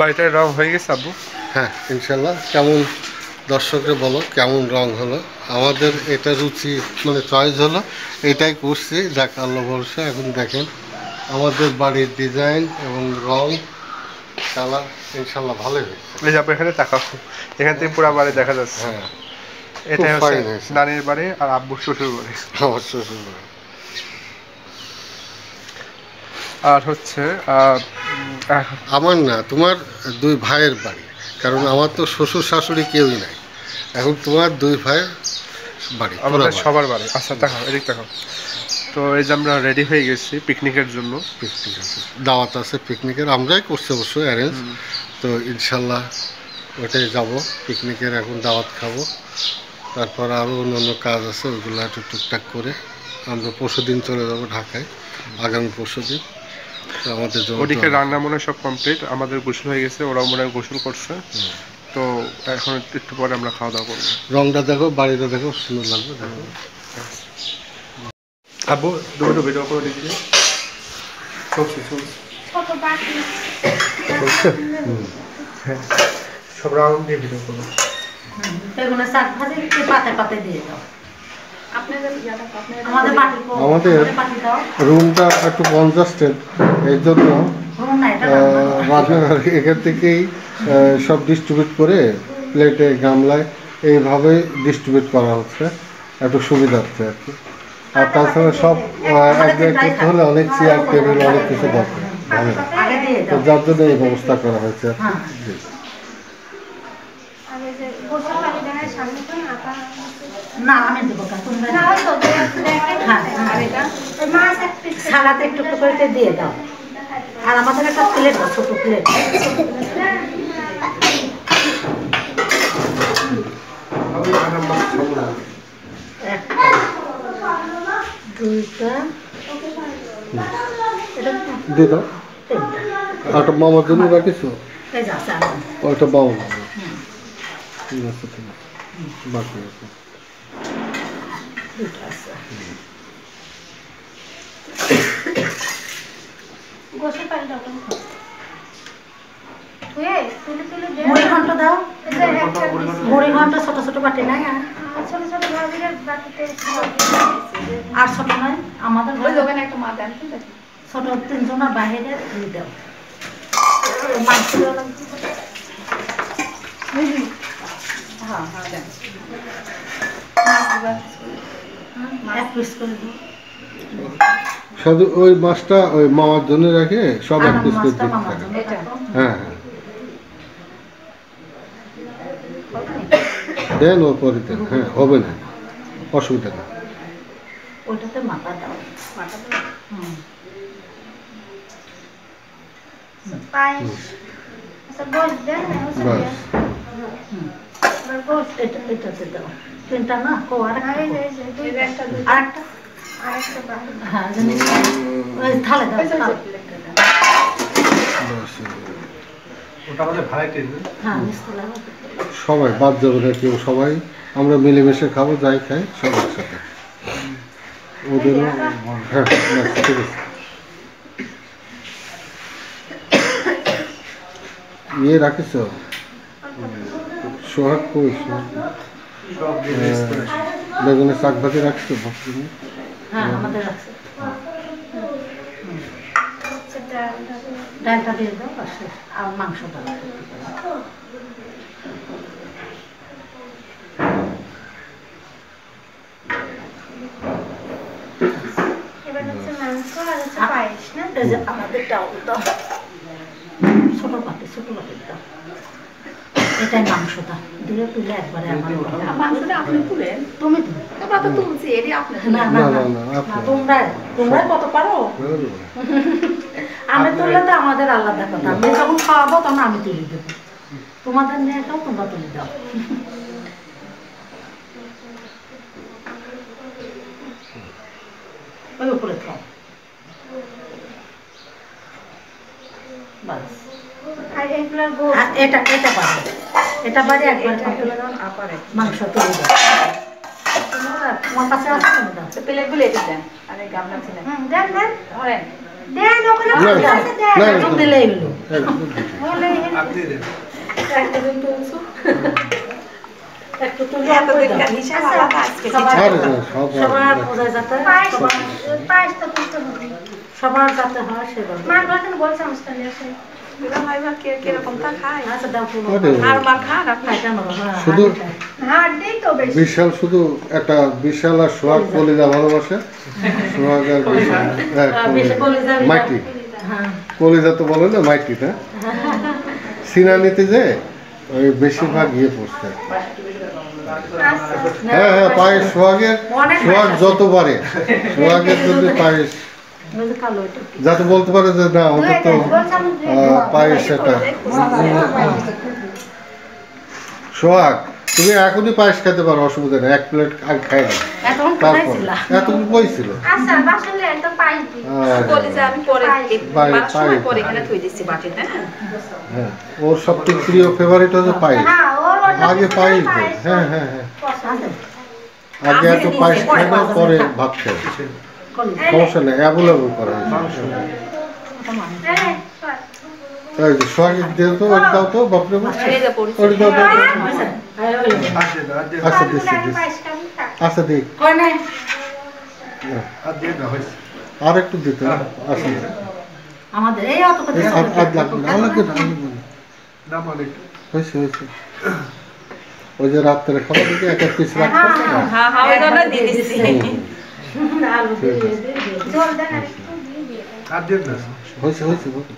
বাড়িটার রং হয়ে গেছে আব্বু? হ্যাঁ ইনশাল্লাহ। কেমন দর্শককে বলো কেমন রং হলো? আমাদের এটা রুচি মানে চয়েস হলো, এটাই করছি। যাক আল্লাহ ভরসা। এখন দেখেন আমাদের বাড়ির ডিজাইন এবং রং কালার ইনশাল্লাহ ভালোই হয়েছে। এই যে আপনি এখানে তাকাও, এখান থেকে পুরো বাড়ি দেখা যাচ্ছে। হ্যাঁ এটাই হচ্ছে নানির বাড়ি আর আব্বুর শ্বশুর বাড়ি। আমার শ্বশুর বাড়ি। আর হচ্ছে আমার না, তোমার দুই ভাইয়ের বাড়ি, কারণ আমার তো শ্বশুর শাশুড়ি কেউই নাই। এখন তোমার দুই ভাইয়ের বাড়ি, আমাদের সবার বাড়ি। আচ্ছা দেখাও, এদিক দেখাও। তো এই যে আমরা রেডি হয়ে গেছি পিকনিকের জন্য। পিকনিক আছে, দাওয়াত আছে পিকনিকের, আমরাই করছি অবশ্যই অ্যারেঞ্জ। তো ইনশাল্লাহ ওইটাই যাব পিকনিকের। এখন দাওয়াত খাবো, তারপর আরও অন্যান্য কাজ আছে, ওইগুলো একটু টুকটাক করে আমরা পরশুদিন চলে যাবো ঢাকায়, আগামী পরশুদিন। তো আমাদের ওদিকে রান্না মনে সব কমপ্লিট, আমাদের গোসল হয়ে গেছে, ওরাও মনে হয় গোসল করছে। তো এখন একটু পরে আমরা খাওয়া দাওয়া করবো। রংটা দেখো, বাড়িটা দেখো, সুন্দর লাগবে দেখো। আব্বু দুটো ভিডিও করে দিচ্ছি। চলছে হ্যাঁ, সব রাউন্ড দিয়ে ভিডিও করবো। বেগুনের শাক ভাজি পাতে পাতে দিয়ে দাও। আমাদের রুমটা একটু কনজাস্টেড, এই জন্য রান্নাঘর এখান থেকেই সব ডিস্ট্রিবিউট করে প্লেটে গামলায় এইভাবেই ডিস্ট্রিবিউট করা হচ্ছে, একটু সুবিধার্থে আর কি। আর তাছাড়া সব এক জায়গায় করতে হলে অনেক চেয়ার টেবিল অনেক কিছু দরকার, তো যার জন্য এই ব্যবস্থা করা হয়েছে আর কি। সালাতে একটু একটু করে দিয়ে দাও। আর আমাদের একটা প্লেট দাও, ছোট প্লেট। দিয়ে দাও। একটা মামার জন্য রাখিস, ওইটা বাবু ঠিক আছে, ঠিক আছে, বাকি আছে। মুড়ি ঘন্ট দাও, মুড়ি ঘন্ট ছোট ছোট বাটি নাই, আর ছোট নয় আমাদের ছোট তিনজনের বাইরে দিয়ে দাও। মাংস শুধু ওই মাছটা ওই মামার জন্য রাখে, সব এক পিস করে দিতে থাকে। হ্যাঁ হ্যাঁ দেন, ও পরে দেন। হ্যাঁ হবে না, অসুবিধা নেই। ওইটাতে মাথা দাও, মাথা দাও। তিনটা না, আরেকটা থালে দাও। সবাই বাদ যাবে না কেউ, সবাই আমরা মিলেমিশে খাবো, যাই খাই সব একসাথে। ওদেরও হ্যাঁ ঠিক আছে। ইয়ে রাখিস সোহাগ, কই বেগুনের শাক ভাজি রাখছো? ডালটা দিয়ে দাও আর মাংসটা। আমাদের ডাল দাও, ছোট পাতে দাও। এটাই মাংসটা দিয়ে তুলে একবারে মাংসটা আপনি তুলেন, তুমি তোমরা তো তুলছি, এটি আপনার না না না, তোমরা কত পারো। আমি তুললে তো আমাদের আলাদা কথা, আমি যখন খাওয়াবো তখন আমি তুলে দেবো, তোমাদের নিয়ে খাও, তোমরা তুলে দাও। ওই উপরে খাও বাস। এটা এটা পাবে, এটা বাড়ি একবার মাংস তুলে দাও। তোমার কাছে আছে, প্লেটগুলো এটা দেন। আরে গামলা ছিলেন, দেন দেন, ধরেন দেন ওখানে না, বসে আছে, দেন। না, একদম দিলেই হলো। একদম একটা দিন তুলছো। একটু তুলে এতদিনকার হিসাব আলাদা, আজকে সবার- আরে না, সব সবার বোঝায় যাতে সবার যাতে হয় সেভাবে। দুলা ভাই বা কিরকম তা খায়? আচ্ছা দাও তুমি। আরে, আর মার খান আপনি? না, কেন না, হ্যাঁ, শুধু হাঁটতেই। বিশাল শুধু একটা বিশাল আর সোহাগ কলিজা ভালোবাসে, সোহাগ আর বিশাল, হ্যাঁ, মাইটি হ্যাঁ। কলিজা তো বলে না, মাইটি না সিনানিতে যে ওই বেশিরভাগ ইয়ে পড়ছে। হ্যাঁ হ্যাঁ, পায়েস সোহাগের, সোহাগ যত পারে সোহাগের জন্য পায়েস কালো এটা। যাতে বলতে পারে যে না অন্তত পায়েস এটা। সোহাগ তুমি এখনই পায়েস খেতে পারো, অসুবিধা নেই, এক প্লেট আগে খাই না, এতক্ষণ তারপর কোথায় ছিলা? এতক্ষণ কইছিল। কলিজা আমি পরে পায়েস, মার সময় পায়েস। পরে এখানে থই দিছি বাটিতে। হ্যাঁ, ওর সবথেকে প্রিয় ফেভারিট হচ্ছে পায়েস, আগে পায়েস দেয়। হ্যাঁ হ্যাঁ হ্যাঁ, আগে এত পায়েস খাই না, পরে ভাত খাই, সমস্যা নেই, অ্যাভেলেবল করা হয়েছে। তাই যে সোহাগের দিয়ে তো ওটা দাও তো, বাপরে বাপ, এই যে পড়ছি। ওটা দাও দাও। হয়েছে? আচ্ছা দিচ্ছি দিচ্ছি, আচ্ছা দিক কয় নাই? আর একটু দিতে হবে। আচ্ছা আমাদের এই অত কথা আর আর লাগবে না, আর লাগবে না, আর লাগবে না। হয়েছে হয়েছে, ওই যে রাত্রে খাবার দিকে এক এক পিস রাখতে হবে। হ্যাঁ হ্যাঁ, ওই জন্য দিয়ে দিচ্ছি। আলু দিয়ে দিয়ে দিয়ে। হয়েছে হয়েছে।